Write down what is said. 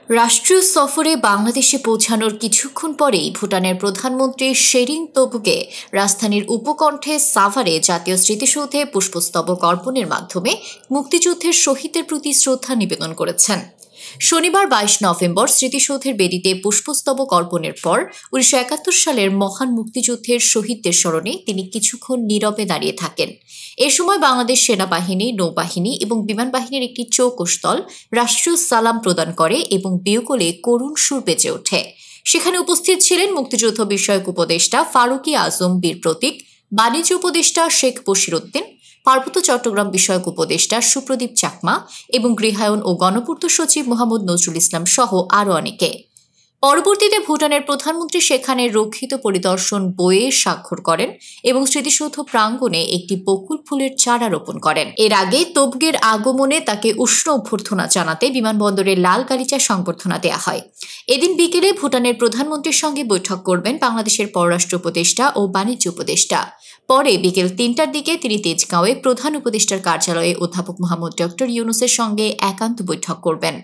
রাষ্ট্রীয় সফরে বাংলাদেশে পৌঁছানোর কিছুক্ষণ পরেই ভুটানের প্রধানমন্ত্রী শেরিং তোবগে রাজধানীর উপকণ্ঠে সাভারে জাতীয় স্মৃতিসৌধে পুষ্পস্তবক অর্পণের মাধ্যমে মুক্তিযুদ্ধের শহীদদের প্রতি শ্রদ্ধা নিবেদন করেছেন। শনিবার ২২ নভেম্বর স্মৃতিসৌধের বেদিতে পুষ্পস্তবক অর্পণের পর ১৯৭১ সালের মহান মুক্তিযুদ্ধের শহীদদের স্মরণে তিনি কিছুক্ষণ নীরবে দাঁড়িয়ে থাকেন। এ সময় বাংলাদেশ সেনাবাহিনী, নৌবাহিনী এবং বিমান বাহিনীর একটি চৌকস দল রাষ্ট্রীয় সালাম প্রদান করে এবং বিয়োগলে করুণ সুর বেজে ওঠে। সেখানে উপস্থিত ছিলেন মুক্তিযুদ্ধ বিষয়ক উপদেষ্টা ফারুকী আজম বীর প্রতীক, বাণিজ্য উপদেষ্টা শেখ বশির উদ্দিন, পার্বত্য চট্টগ্রাম বিষয়ক উপদেষ্টা সুপ্রদীপ চাকমা এবং গৃহায়ন ও গণপূর্ত সচিব মোহাম্মদ নজরুল ইসলাম সহ আরও অনেকে। পরবর্তীতে ভুটানের প্রধানমন্ত্রী সেখানে রক্ষিত পরিদর্শন বইয়ে স্বাক্ষর করেন এবং স্মৃতিসৌধ প্রাঙ্গণে একটি বকুল ফুলের চারা রোপণ করেন। এর আগে তোবগের আগমনে তাকে উষ্ণ অভ্যর্থনা জানাতে বিমানবন্দরে লাল গালিচা সংবর্ধনা দেওয়া হয়। এদিন বিকেলে ভুটানের প্রধানমন্ত্রীর সঙ্গে বৈঠক করবেন বাংলাদেশের পররাষ্ট্র উপদেষ্টা ও বাণিজ্য উপদেষ্টা। পরে বিকেল ৩টার দিকে তিনি তেজগাঁওয়ে প্রধান উপদেষ্টার কার্যালয়ে অধ্যাপক মোহাম্মদ ডক্টর ইউনুসের সঙ্গে একান্ত বৈঠক করবেন।